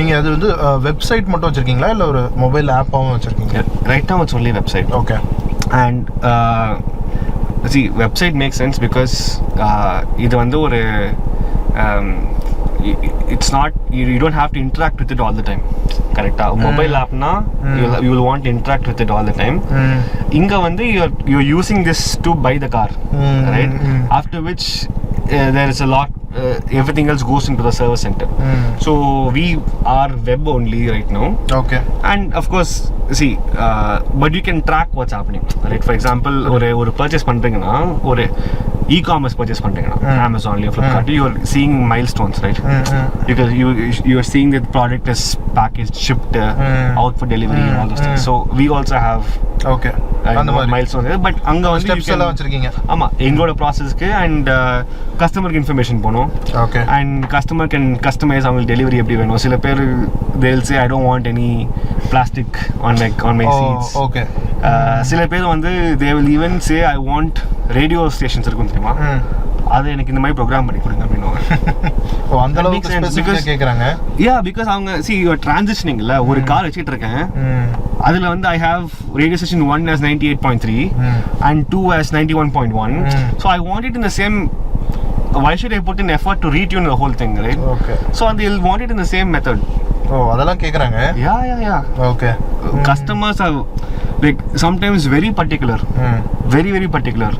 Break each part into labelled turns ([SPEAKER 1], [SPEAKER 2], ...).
[SPEAKER 1] நீங்கள் அது வந்து வெப்சைட் மட்டும் வச்சுருக்கீங்களா இல்லை ஒரு மொபைல் ஆப்பாகவும் வச்சுருக்கீங்க?
[SPEAKER 2] Right now it's only website.
[SPEAKER 1] Okay.
[SPEAKER 2] And see, website makes sense because இது வந்து ஒரு it's not, you don't have to interact with it all the time. Correct? Mobile app na you will want to interact with it all the time. Inga vandu you're using this to buy the car, right? After which there is a lot, everything else goes into the service center. So we are web only right now.
[SPEAKER 1] Okay.
[SPEAKER 2] And of course, see, but you can track what's happening, right? For example, ஒரு purchase பண்றீங்கன்னா, ஒரு e-commerce purchase பண்றீங்கன்னா, Amazon or Flipkart, you are seeing milestones, right? Because you are seeing that the product is packaged, shipped, out for delivery and all those things. So we also have அந்த milestones, but அங்க வந்து
[SPEAKER 1] steps எல்லாம் வச்சிருக்கீங்க.
[SPEAKER 2] ஆமா, எங்களோட ப்ராசஸ்க்கு and கஸ்டமருக்கு information போணும்.
[SPEAKER 1] Okay.
[SPEAKER 2] And customer can customize அவங்க டெலிவரி எப்படி வேணும். சில பேர் they'll say I don't want any plastic on my seats.
[SPEAKER 1] Okay.
[SPEAKER 2] சில பேர் வந்து they will even say I want radio stations இருக்கும் தெரியுமா, அது எனக்கு இந்த மாதிரி ப்ரோக்ராம் பண்ணி கொடுங்க அப்படின்னு.
[SPEAKER 1] அந்த அளவுக்கு ஸ்பெசிஃபிக்கா கேக்குறாங்க.
[SPEAKER 2] Yeah, because அவங்க see you are transitioning இல்ல, ஒரு கார் வச்சிட்டு இருக்கேன், அதுல வந்து I have radio station 1 as 98.3 and 2 as 91.1. So I want it in the same, why should I put in effort to retune the whole thing, right?
[SPEAKER 1] Okay.
[SPEAKER 2] So they'll want it in the same method.
[SPEAKER 1] அதெல்லாம் கேக்குறாங்க.
[SPEAKER 2] Yeah.
[SPEAKER 1] Okay.
[SPEAKER 2] Customers are like sometimes very particular, very particular.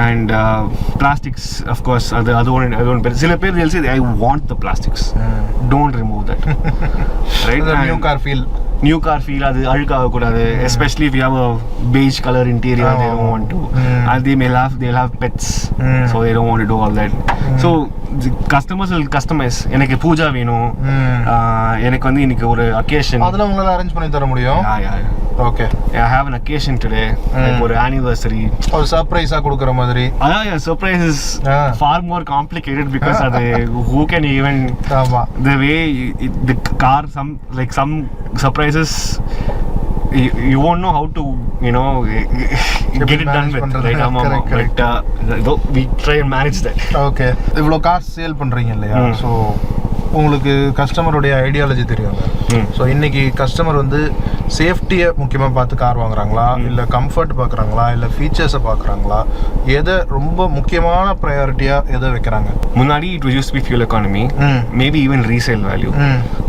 [SPEAKER 2] And plastics, of course, I don't sila pair they'll say I want the plastics, don't remove that. Right?
[SPEAKER 1] The new car feel அது அழுக்காக கூடாது, especially if you have a beige color interior. They don't want to, and they'll have pets, so they don't want to do all that. So the customers will customize. எனக்கு பூஜா வேணும், எனக்கு வந்து இன்னைக்கு ஒரு occasion, அதெல்லாம் உங்களால அரேஞ்ச் பண்ணி தர முடியும்.
[SPEAKER 2] Yeah.
[SPEAKER 1] Okay.
[SPEAKER 2] I have an occasion today, like ஒரு anniversary, ஒரு
[SPEAKER 1] சர்ப்ரைஸா கொடுக்கிற மாதிரி.
[SPEAKER 2] Yeah, surprise is far more complicated because அது who can even the way the car, some surprises you won't know how to, get it done with, right? Correct. We try and manage that.
[SPEAKER 1] Okay. இவ்வளோ car sale பண்றீங்க இல்லையா, so உங்களுக்கு கஸ்டமருடைய ideology தெரியும். So இன்னைக்கு customer வந்து சேஃப்டியை முக்கியமாக பார்த்து car வாங்குறாங்களா, இல்லை கம்ஃபர்ட் பார்க்குறாங்களா, இல்லை ஃபீச்சர்ஸை பார்க்குறாங்களா, எதை ரொம்ப முக்கியமான ப்ரையாரிட்டியாக எதை வைக்கிறாங்க?
[SPEAKER 2] முன்னாடி it used to be fuel economy, maybe even resale value,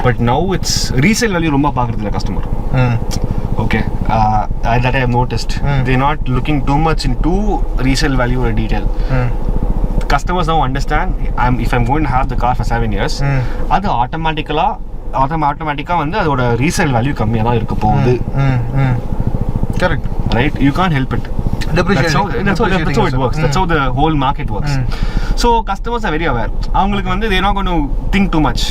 [SPEAKER 2] but now it's resale value ரொம்ப பார்க்குறதில்ல customer. Okay, that I have noticed. They're not looking too much into resale value or detail. Customers now understand, if I'm going to have the car for 7 years, அது ஆட்டோமேட்டிக்கா வந்து அதோட resale value கம்மியா தான் இருக்க போகுது.
[SPEAKER 1] Correct.
[SPEAKER 2] Right? You can't help it. That's how it works. That's how the whole market works. So customers are very aware. அவங்களுக்கு வந்து they're not going to think too much.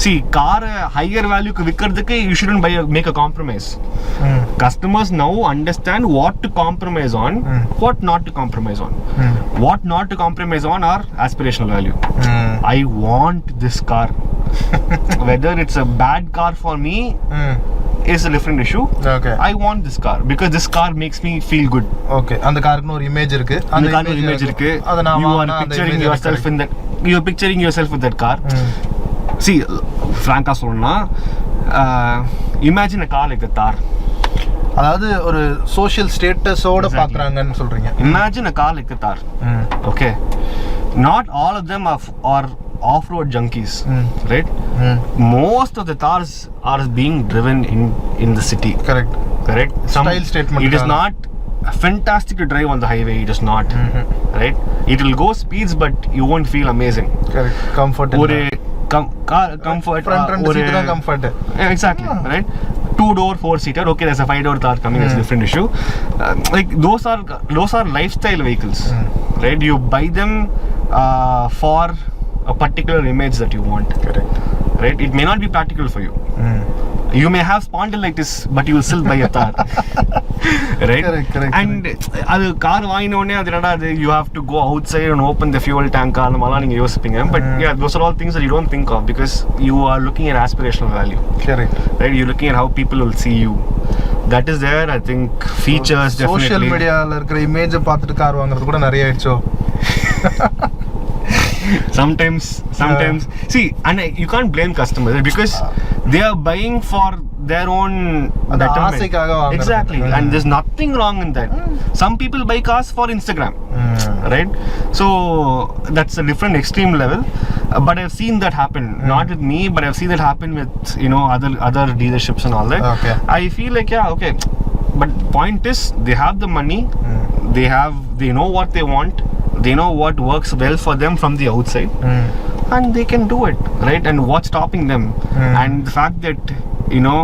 [SPEAKER 2] See, car higher value க்கு விக்கிறதுக்கு you shouldn't make a compromise. Customers now understand what to compromise on, what not to compromise on. What not to compromise on are aspirational value. I want this car. Whether it's a bad car for me is a different issue.
[SPEAKER 1] Okay.
[SPEAKER 2] I want this car because this car makes me feel good.
[SPEAKER 1] Okay. அந்த காருக்கு ஒரு image இருக்கு.
[SPEAKER 2] அந்த காருக்கு ஒரு image இருக்கு. You are picturing yourself in that. You are picturing yourself with that car. See, frankly சொல்லணும்னா, imagine a car like the Thar.
[SPEAKER 1] அதாவது ஒரு சோஷியல் ஸ்டேட்டஸோட பார்க்கறாங்கன்னு சொல்றீங்க.
[SPEAKER 2] Imagine a car like the Thar. Okay. Not all of them are off-road junkies, right? Most of the Thars are being driven in the city.
[SPEAKER 1] Correct. Style statement.
[SPEAKER 2] It is not fantastic to drive on the highway. It is not, right? It will go speeds, but you won't feel amazing.
[SPEAKER 1] Correct. Comfort.
[SPEAKER 2] Comfort.
[SPEAKER 1] Front seat da comfort.
[SPEAKER 2] Exactly, right? 2-door 4-seater. Okay, there's a 5-door Thar coming. It's a different issue. Like those are lifestyle vehicles, right? You buy them for a particular image that you want.
[SPEAKER 1] Correct.
[SPEAKER 2] Right? It may not be practical for you. You may have spondylitis, but you will still buy a Thar. Right?
[SPEAKER 1] Correct.
[SPEAKER 2] And அது car வாங்கின உடனே அது என்னடா அது, you have to go outside and open the fuel tank, அந்த மாதிரிலாம் நீங்கள் யோசிப்பீங்க. But yeah, those are all things that you don't think of because you are looking at aspirational value.
[SPEAKER 1] Correct.
[SPEAKER 2] Right? You're looking at how people will see you. That is there. I think features definitely.
[SPEAKER 1] Social media ல இருக்கிற இமேஜை பார்த்துட்டு car வாங்குறது கூட நிறைய ஆயிடுச்சோ.
[SPEAKER 2] sometimes see, and you can't blame customers because they are buying for their own betterment. Exactly. And there's nothing wrong in that. Some people buy cars for Instagram, right? So that's a different extreme level, but I've seen that happen, not with me, but I've seen that happen with, you know, other dealerships and all that.
[SPEAKER 1] Okay.
[SPEAKER 2] I feel like, yeah, okay, but point is they have the money, they know what they want, they know what works well for them from the outside, and they can do it, right? And what's stopping them? And the fact that, you know,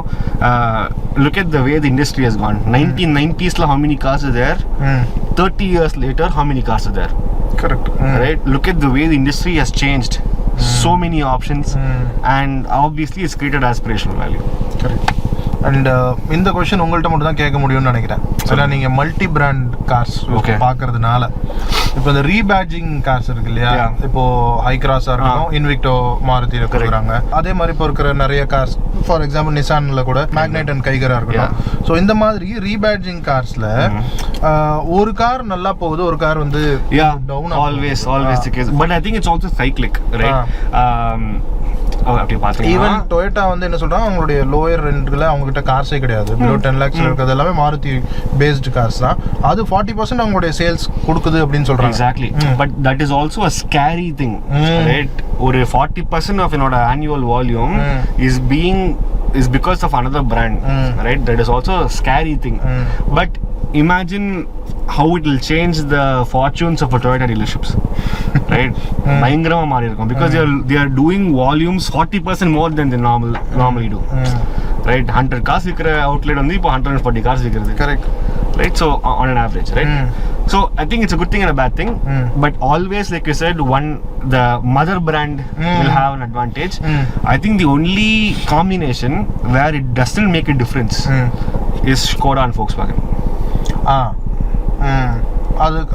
[SPEAKER 2] look at the way the industry has gone. 1990s la how many cars are there? 30 years later, how many cars are there?
[SPEAKER 1] Correct.
[SPEAKER 2] Right? Look at the way the industry has changed. So many options, and obviously it's created aspirational value.
[SPEAKER 1] Correct. And இந்த question உங்கள்கிட்ட மட்டும் தான் கேட்க முடியும்னு நினைக்கிறேன். ஏன்னா நீங்கள் multi brand cars பார்க்கறதுனால இப்போ இந்த ரீபேட்ஜிங் கார்ஸ் இருக்கு இல்லையா, இப்போ ஹை கிராஸாக இருக்கட்டும், இன்விக்டோ மாருதியில் கொடுக்குறாங்க. அதே மாதிரி இப்போ இருக்கிற நிறைய கார்ஸ், ஃபார் எக்ஸாம்பிள் நிசானில் கூட மேக்னைட் அண்ட் கைகராக இருக்கட்டும். ஸோ இந்த மாதிரி ரீபேட்ஜிங் கார்ஸில் ஒரு கார் நல்லா போகுது, ஒரு கார் வந்து down.
[SPEAKER 2] Always the case. But I think it's also cyclic, right?
[SPEAKER 1] Even Toyota வந்து என்ன சொல்றாங்க, அவங்களுடைய லோயர் ரெண்ட்ல அவங்க கிட்ட கார்ஸே கிடையாது. பிலோ 10 lakhs இருக்கிறது எல்லாமே மாருதி பேஸ்டு கார்ஸ் தான். அது 40% அவங்களுடைய சேல்ஸ் கொடுக்குது அப்படின்னு சொல்றாங்க.
[SPEAKER 2] Exactly. But that is also a scary thing, right? ஒரு 40% of என்னோட annual volume is because of another brand, right? That is also a scary thing. But imagine how it will change the fortunes of a Toyota dealerships, right? பயங்கரமா மாறி இருக்கும் because they are doing volumes 40% more than they normally do, right? 100 cars விக்கிற outlet வந்து இப்போ 140 cars விக்கிறது.
[SPEAKER 1] Correct.
[SPEAKER 2] Right? So on an average, right? So I think it's a good thing and a bad thing, but always, like you said, the mother brand will have an advantage. I think the only combination where it doesn't make a difference is Skoda and Volkswagen.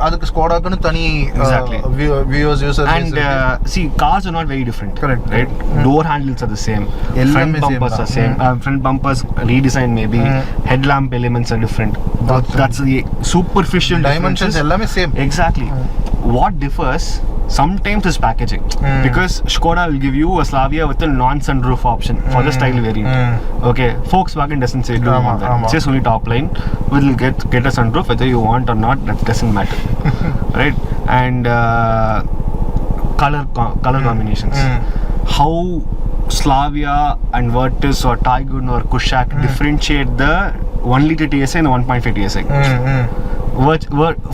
[SPEAKER 1] அதுக்கு ஸ்கோடாக்குன்னு தனி viewers users.
[SPEAKER 2] And see, cars are not very different.
[SPEAKER 1] Correct.
[SPEAKER 2] Right? Door handles are the same, front bumpers are same, front bumpers redesign maybe, headlamp elements are different. That's the superficial
[SPEAKER 1] dimensions எல்லாமே same.
[SPEAKER 2] Exactly. What differs sometimes is packaging, because Skoda will give you a Slavia with a non-sunroof option for the style variant. Okay, Volkswagen doesn't say do that. It says only top line will get a sunroof whether you want or not, that doesn't matter. Right? And color combinations, how Slavia and Virtus or Taygun or Kushaq differentiate the 1 liter TSI and the 1.5 TSI.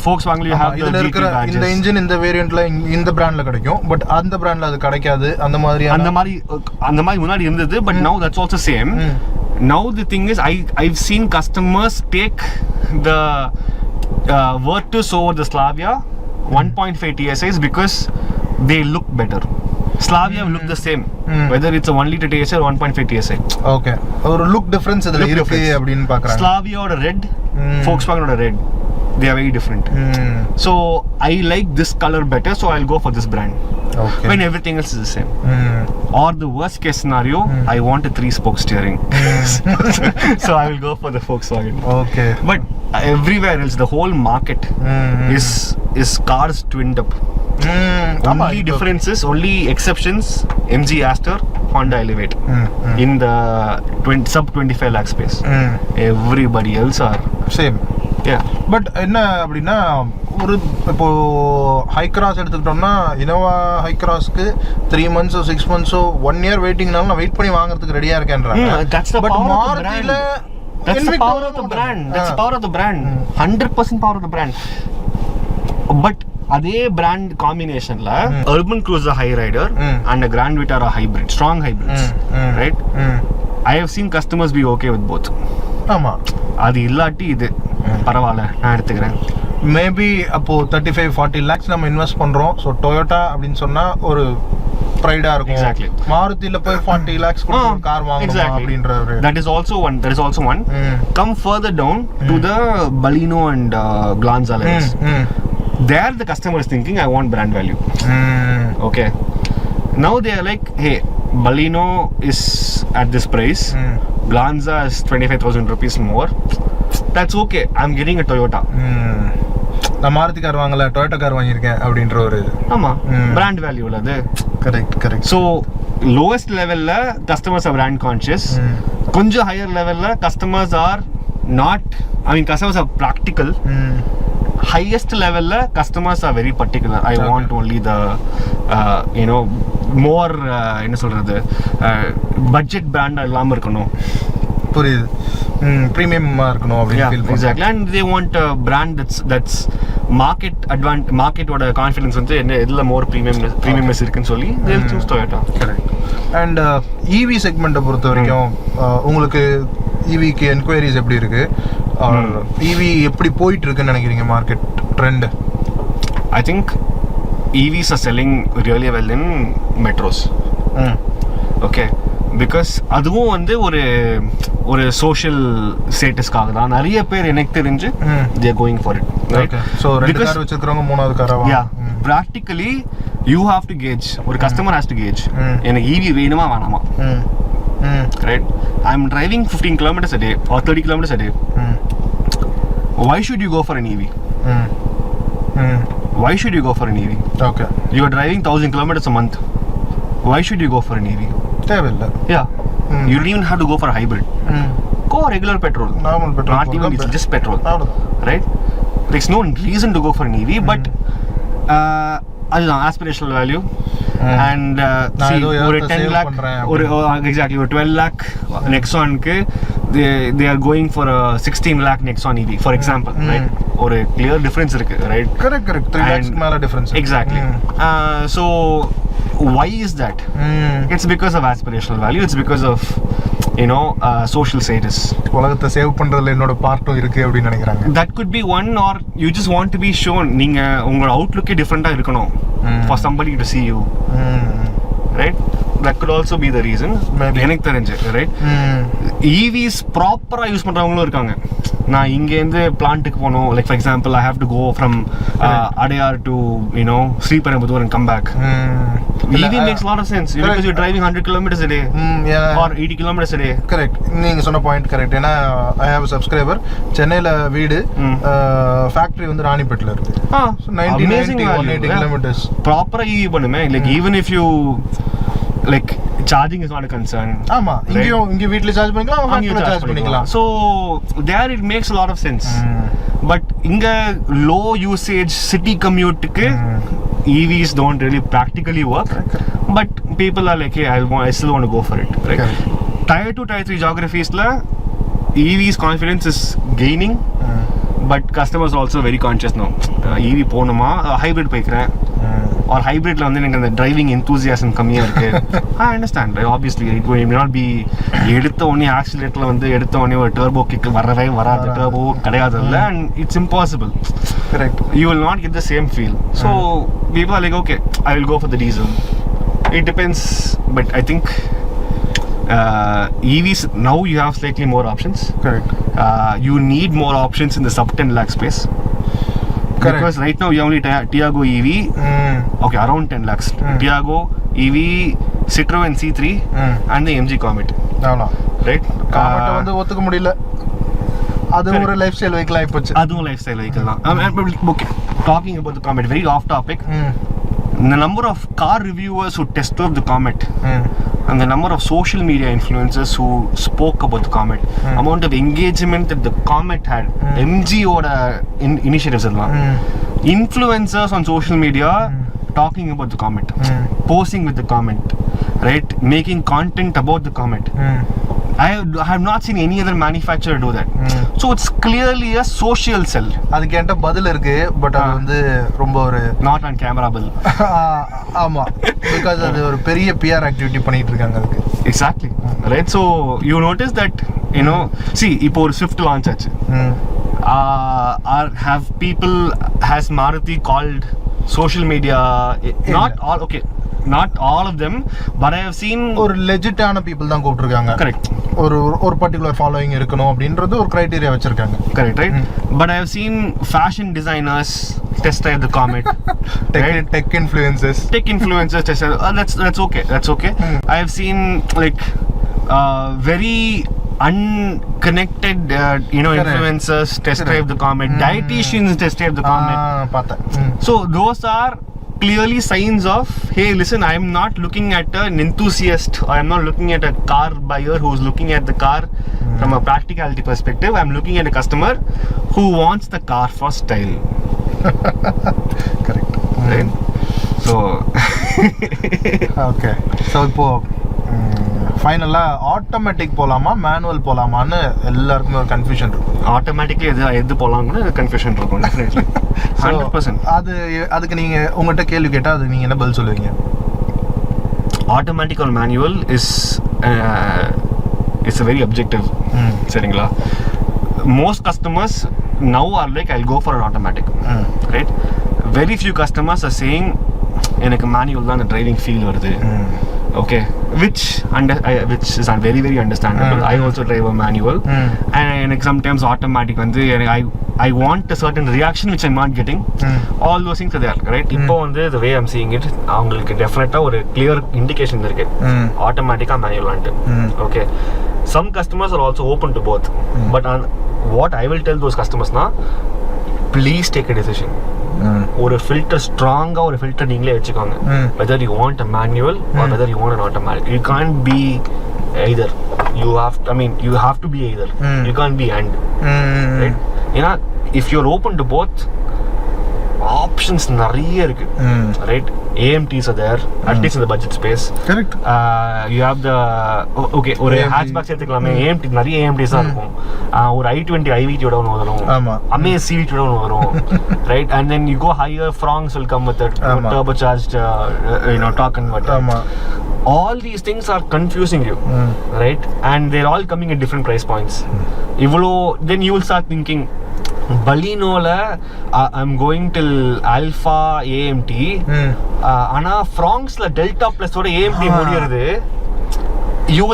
[SPEAKER 2] Volkswagen you have the GT badges.
[SPEAKER 1] இந்த engine இந்த வேரியன்ட்ல இந்த பிராண்ட்ல கிடைக்கும், but அந்த பிராண்ட்ல அது கிடைக்காது. அந்த மாதிரி
[SPEAKER 2] முன்னாடி இருந்தது, but now that's also same. Now the thing is, I've seen customers take the Virtus over the Slavia 1.5 TSIs because they look better. Slavia will look the same whether it's a 1 liter TSI or 1.5 TSI.
[SPEAKER 1] Okay, ஒரு look difference இதுல இருக்கு அப்படினு பார்க்கறாங்க.
[SPEAKER 2] Slavia ஓட red, Volkswagen ஓட red, they are very different. So I like this color better, so I'll go for this brand.
[SPEAKER 1] Okay.
[SPEAKER 2] When everything else is the same. Or the worst case scenario, I want a 3-spoke steering. So I will go for the Volkswagen.
[SPEAKER 1] Okay.
[SPEAKER 2] But everywhere else, the whole market is cars twinned up. Only differences, only exceptions, MG Aster, Honda Elevate in the sub 25 lakh space. Everybody else are
[SPEAKER 1] same.
[SPEAKER 2] Yeah.
[SPEAKER 1] But என்ன அப்படின்னா, ஒரு இப்போ Hycross எடுத்துக்கிட்டோம்னா, Innova ஹை கிராஸ்க்கு 3 months 6 months 1 year வெயிட்டிங்னாலும் நான் wait பண்ணி வாங்குறதுக்கு ரெடியா இருக்கேன்றாங்க.
[SPEAKER 2] பட் மாருதில that's the power of the brand. That's the power of the brand. 100% power of the brand. But அதே பிராண்ட் காம்பினேஷன்ல urban cruiser high rider and a Grand Vitara hybrid, strong hybrids, right? I have seen customers be okay with both.
[SPEAKER 1] ஆமா,
[SPEAKER 2] அது இல்லாட்டி இது பரவாயில்ல நான் எடுத்துக்கிறேன்.
[SPEAKER 1] Maybe அப்போ 35-40 lakhs நம்ம இன்வெஸ்ட் பண்றோம். ஸோ டொயோட்டா அப்படின்னு சொன்னா ஒரு ப்ரைடா இருக்கும்.
[SPEAKER 2] Exactly.
[SPEAKER 1] மாருதில போய் 40 lakhs கொடுத்து கார் வாங்கணும் அப்படின்ற ஒரு
[SPEAKER 2] that is also one. Come further down to the Baleno and Glanza levels. There the customer is thinking, I want brand value. Okay, now they are like, hey, Baleno is at this price, Glanza is 25,000 rupees more, that's okay, I'm getting a Toyota.
[SPEAKER 3] நான் Maruti car வாங்கல Toyota car வாங்கியிருக்கேன் அப்படின்ற ஒரு
[SPEAKER 2] ஆமா brand value அது.
[SPEAKER 3] Correct.
[SPEAKER 2] So lowest லெவல்ல customers are brand conscious. கொஞ்சம் higher லெவல்ல customers are not, I mean customers are practical. Highest level customers are very particular. I want only the more என்ன சொல்றது budget brand இல்லாம இருக்கணும்.
[SPEAKER 3] புரியுது. பிரீமியமா இருக்கணும் அப்படி ஃபீல் பண்ணுவாங்க.
[SPEAKER 2] Exactly. And they want a brand that's marketோட கான்ஃபிடன்ஸ் வந்து எதுல மோர் பிரீமியம்னஸ் இருக்குன்னு சொல்லி they'll choose Toyota.
[SPEAKER 3] Correct. And EV செக்மெண்ட்டை பொறுத்த வரைக்கும் உங்களுக்கு EVக்கு என்கொயரிஸ் எப்படி இருக்கு? EV எப்படி போயிட்டு இருக்குன்னு நினைக்கிறீங்க market trend?
[SPEAKER 2] I think EVs are selling really well in metros. Okay. Because அதுவும் வந்து ஒரு சோஷியல் ஸ்டேட்டஸ்க்காக தான் நிறைய பேர் எனக்கு தெரிஞ்சு they are going for it, right?
[SPEAKER 3] So ரெண்டு கார் வச்சிருக்கறவங்க மூணாவது காரா வாங்க.
[SPEAKER 2] Yeah, practically you have to gauge, ஒரு customer has to gauge எனக்கு EV வேணுமா வேணாமா. Right? I'm driving 15 kilometers a day or 30 kilometers a day. Why should you go for an EV? Why should you go for an EV?
[SPEAKER 3] Okay.
[SPEAKER 2] You are driving 1000 kilometers a month. Why should you go for an EV?
[SPEAKER 3] தேவையில்லை.
[SPEAKER 2] Yeah. You don't even have to go for a hybrid. Go regular petrol.
[SPEAKER 3] Normal petrol.
[SPEAKER 2] Not even, it's just petrol. Right? There's no reason to go for an EV, but அதுதான் aspirational value. And see, ஒரு 10 lakh ஒரு exactly ஒரு 12 lakh Nexonக்கு they are going for a 16 lakh Nexon EV for example, right? ஒரு clear difference இருக்கு, right?
[SPEAKER 3] Correct. 3 lakhs மேல difference.
[SPEAKER 2] Exactly. So why is that? It's because of aspirational value. It's because of social status.
[SPEAKER 3] உலகத்தை save பண்றதுல என்னோட பார்ட்டும் இருக்கு அப்படி நினைக்கிறாங்க.
[SPEAKER 2] That could be one, or you just want to be shown நீங்க உங்க அவுட்லுக்கே டிஃபரெண்டா இருக்கணும் for somebody to see you. Right? That could also be the reason. எனக்கு தெரிஞ்சு, right? EVs ப்ராப்பரா யூஸ் பண்றவங்களும் இருக்காங்க. நான் இங்க இருந்து பிளான்ட்டுக்கு போகணும், like for example I have to go from Adayar to Sriperumbudur and come back. EV makes a lot of sense because you're driving 100 kilometers a day or 80 kilometers a day.
[SPEAKER 3] Correct. நீங்க சொன்ன point correct. ஏன்னா I have a subscriber சென்னையில வீடு, factory வந்து ராணிப்பேட்ல இருக்கு. 180 kilometers ப்ராப்பரா
[SPEAKER 2] EV பண்ணுமே. like even if you like charging is not a concern.
[SPEAKER 3] ஆமா, இங்க வீட்ல சார்ஜ் பண்ணிக்கலாம், அங்க சார்ஜ் பண்ணிக்கலாம்.
[SPEAKER 2] So there it makes a lot of sense. But இங்க low usage city commute க்கு EVs don't really practically work. But people are like, hey, I still want to go for it, right? Tier 2 tier 3 geographies la EVs confidence is gaining, but customers are also very conscious now. EV போணுமா hybrid போய்க்கிறேன், or hybrid la வந்து எனக்கு அந்த driving enthusiasm கம்மியா இருக்கு. I understand, right? Obviously it may not be எடுத்த உடனே ஆக்சிலேட்டர்ல வந்து எடுத்த உடனே ஒரு டர்போ கிக் வரவே வராது, டர்போ கிடையாதுல்ல, and it's impossible.
[SPEAKER 3] Correct.
[SPEAKER 2] You will not get the same feel. So people are like, okay, I will go for the diesel. It depends, but I think EVs now you have slightly more options.
[SPEAKER 3] Correct.
[SPEAKER 2] You need more options in the sub 10 lakh space. Correct. Because right now you only Tiago EV, okay, around 10 lakhs. Tiago EV, Citroen C3 and the MG Comet. Right?
[SPEAKER 3] Comet வந்து ஒத்துக்க முடியல. அது ஒரு life style vehicle ஆயி போச்சு.
[SPEAKER 2] அதுவும் life style vehicle தான். Okay, talking about the Comet, very off topic. The number of car reviewers who test drove the Comet and the number of social media influencers who spoke about the Comet, amount of engagement that the Comet had, MG oda initiatives எல்லாம், influencers on social media talking about the Comet, posing with the Comet, right, making content about the Comet. I have not seen any other manufacturer do that. So it's clearly a social sell.
[SPEAKER 3] அதுக்கு என்கிட்ட பதில் இருக்கு, but அது வந்து ரொம்ப ஒரு
[SPEAKER 2] not on camera bill.
[SPEAKER 3] ஆமா, because அது ஒரு பெரிய PR ஆக்டிவிட்டி பண்ணிட்டு இருக்காங்க அதுக்கு.
[SPEAKER 2] Exactly. Right? So you notice that, see, இப்போ ஒரு Swift launch ஆச்சு. Have people, has Maruti called social media, not all, okay, not all of them, but I have seen
[SPEAKER 3] ஒரு லெஜிட்டான பீப்புள் தான் கூப்பிட்டுருக்காங்க.
[SPEAKER 2] கரெக்ட்.
[SPEAKER 3] ஒரு பர்టిక్యులர் ஃபாலோயிங் இருக்கணும் அப்படின்றது ஒரு கிரைட்டீரியா வச்சிருக்காங்க.
[SPEAKER 2] Correct, right. But I have seen fashion designers test drive the Comet.
[SPEAKER 3] Tech influencers
[SPEAKER 2] test drive. That's okay. I have seen like very unconnected influencers test drive the Comet, dietitians test drive the Comet. So those are clearly signs of, hey, listen, I am not looking at an enthusiast, or I am not looking at a car buyer who's looking at the car from a practicality perspective. I am looking at a customer who wants the car for style.
[SPEAKER 3] Correct.
[SPEAKER 2] Right? So
[SPEAKER 3] okay. So இப்போ ஃபைனலாக automatic போகலாமா manual போகலாமான்னு எல்லாருக்குமே ஒரு confusion இருக்கும்.
[SPEAKER 2] Automatically எது போகலாம்னு confusion இருக்கும். Definitely 100%.
[SPEAKER 3] அதுக்கு நீங்கள் உங்கள்கிட்ட கேள்வி கேட்டால் அது நீங்கள் என்ன பதில் சொல்லுவீங்க?
[SPEAKER 2] Automatic or manual it's a very objective. சரிங்களா? Most customers now are like, I'll go for an automatic. Right? Very few customers are saying எனக்கு மேனுவல் தான் அந்த டிரைவிங் ஃபீல் வருது. Okay, which is very very understandable. I also drive a manual, and sometimes automatic வந்து I want a certain reaction which I'm not getting. All those things are there, right? இப்போ வந்து the way I'm seeing it, அவங்களுக்கு டெஃபினட்டா ஒரு clear indication இருக்கு automatic ஆ manual ஆன்ட்டு. Okay, some customers are also open to both, but what I will tell those customers na, please take a decision. ஒரு filter ஸ்ட்ராங்கா ஒரு ஃபில்டர் நீங்களே வச்சுக்கோங்க. whether you want a manual or whether you want an automatic, you can't be either. You have to be either. You can't be and. Right? ஏன்னா if you're open to both, options நிறைய இருக்கு. Right? AMTs are there, at least in the budget space.
[SPEAKER 3] Correct.
[SPEAKER 2] You have the okay, ஒரு hatchback சேர்த்துக்கலாமே. AMT நிறைய AMTs தான் இருக்கும். ஒரு i20 IVT ஓட ஒன்று வரும். Amaze CVT ஓட ஒன்று வரும். Right? And then you go higher, Fronx will come with a turbocharged torque converter. All these things are confusing you. Right? And they're all coming at different price points. Then you will start thinking, Balinola, I'm going till Alpha AMT. ஆனா Fronxல Delta Plus ஓட AMT முடியுது. You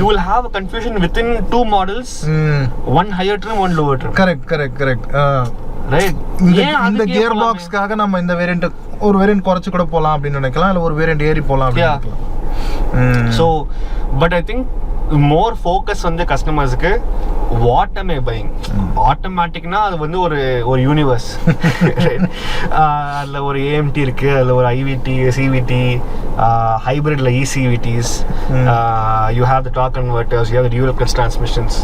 [SPEAKER 2] will have a confusion within two models. One higher trim, one lower trim.
[SPEAKER 3] Correct.
[SPEAKER 2] Right?
[SPEAKER 3] இந்த gear பாக்ஸ்க்காக நம்ம இந்த variant ஒரு variant குறைச்சு கூட போலாம் அப்படின்னு நினைக்கலாம், இல்ல ஒரு வேரியன்ட் ஏறி போலாம் அப்படின்னு நினைக்கலாம்.
[SPEAKER 2] So but I think more focus வந்து கஸ்டமர்ஸ்க்கு what am I buying. ஆட்டோமேட்டிக்னா அது வந்து ஒரு யூனிவர்ஸ். அதில் ஒரு AMT இருக்கு, அதில் ஒரு IVT, CVT, ஹைப்ரிட்ல ECVTs, you have the torque converters, you have the dual clutch transmissions.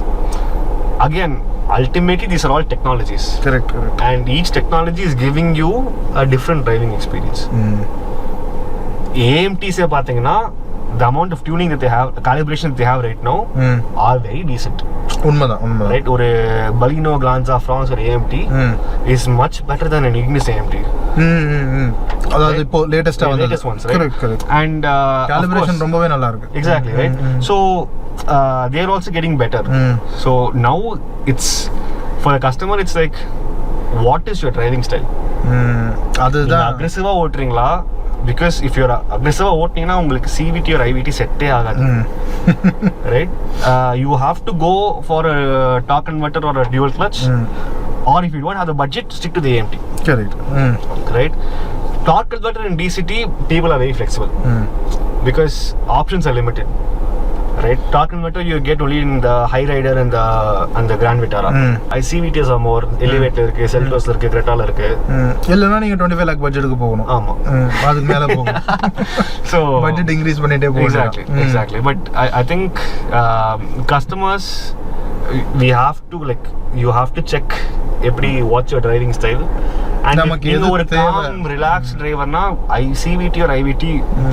[SPEAKER 2] Again, ultimately these are all technologies.
[SPEAKER 3] Correct.
[SPEAKER 2] And each technology is giving you a different driving experience. AMTs பார்த்தீங்கன்னா the amount of tuning that they have, the calibration that they have right now are very decent.
[SPEAKER 3] உண்மைதான்.
[SPEAKER 2] Right? ஒரு Baleno, Glanza, Fronx or AMT is much better than an Ignis AMT.
[SPEAKER 3] அதாவது இப்போ லேட்டஸ்டா வந்து
[SPEAKER 2] latest ones, right?
[SPEAKER 3] Correct.
[SPEAKER 2] And
[SPEAKER 3] calibration ரொம்பவே நல்லா இருக்கு.
[SPEAKER 2] Exactly, right? So they are also getting better. So now it's for a customer, it's like, what is your driving style?
[SPEAKER 3] அதுதான்
[SPEAKER 2] அக்ரெசிவா ஓட்டுறீங்களா? Because if you're aggressive ஓட்டினீங்கன்னா உங்களுக்கு CVT or IVT செட்டே ஆகாது. Right? You have to go for a torque converter or a dual clutch, or if you don't have the budget, stick to the AMT.
[SPEAKER 3] Correct.
[SPEAKER 2] Right? Torque converter in DCT, people are very flexible because options are limited. Right? Torque converter you get only in the high rider and the Grand Vitara. CVTs are more elevator இருக்கு, Seltos இருக்கு, Cretaல இருக்கு.
[SPEAKER 3] இல்லனா நீங்க 25 lakh பட்ஜெட்டுக்கு போகணும்.
[SPEAKER 2] ஆமா.
[SPEAKER 3] அதுக்கு மேல போகணும்.
[SPEAKER 2] So
[SPEAKER 3] பட்ஜெட் இன்கிரீஸ் பண்ணிட்டே போகணும்.
[SPEAKER 2] Exactly. But I think customers, we have to you have to check எப்படி what's your driving style. And if ஒரு calm relaxed driverனா CVT or IVT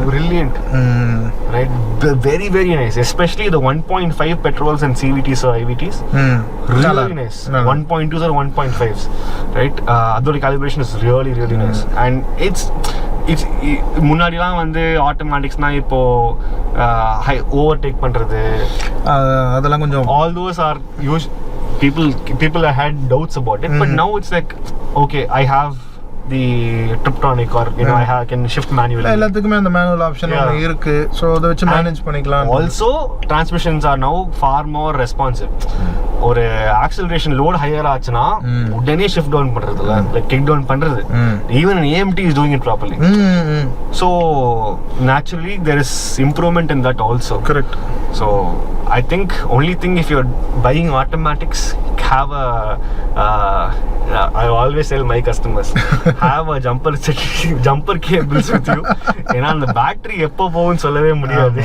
[SPEAKER 2] brilliant. Right? Very very nice, especially the 1.5 petrols and CVTs or IVTs. Really nice. 1.2s or 1.5s. Right? அதோட calibration is really really nice. And it's முன்னாடிலாம் வந்து ஆட்டோமேட்டிக்ஸ்னா இப்போ overtake பண்றது
[SPEAKER 3] அதெல்லாம் கொஞ்சம்
[SPEAKER 2] all those are people had doubts about it, but now it's like, okay, I have the Triptonic or I can shift manually.
[SPEAKER 3] எல்லாத்துக்குமே அந்த manual option இருக்கு, so அத வச்சு மேனேஜ் பண்ணிக்கலாம்.
[SPEAKER 2] Also transmissions are now far more responsive. ஒரு acceleration load higher ஆச்சுனா உடனே shift down பண்றது இல்ல, like kick down பண்றது. Even an AMT is doing it properly. So naturally there is improvement in that also.
[SPEAKER 3] Correct.
[SPEAKER 2] So I think only thing, if you're buying automatics, have a I always tell my customers, have a jumper cables with you. ஏன்னா அந்த battery எப்போ போகும்னு சொல்லவே முடியாது.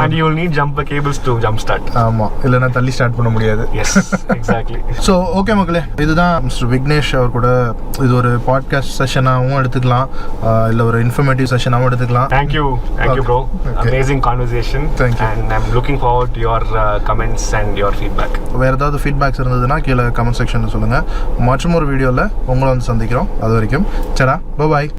[SPEAKER 2] And you will need jumper cables to jump start.
[SPEAKER 3] ஆமா, இல்லைன்னா தள்ளி start பண்ண முடியாது.
[SPEAKER 2] Yes, exactly.
[SPEAKER 3] ஸோ ஓகே மக்களே, இதுதான் மிஸ்டர் விக்னேஷ் அவர் கூட இது ஒரு பாட்காஸ்ட் செஷனாகவும் எடுத்துக்கலாம், இல்லை ஒரு இன்ஃபர்மேட்டிவ் செஷனாகவும் எடுத்துக்கலாம்.
[SPEAKER 2] Thank you bro. Amazing conversation.
[SPEAKER 3] Thank you.
[SPEAKER 2] And I'm looking forward to your comments and your feedback.
[SPEAKER 3] வேறு ஏதாவது ஃபீட்பேக்ஸ் இருந்ததுன்னா கீழே கமெண்ட் செக்ஷனில் சொல்லுங்கள். மற்றும் ஒரு வீடியோவில் உங்களை வந்து சந்திக்கிறோம். அது வரைக்கும் சரா, பாய்.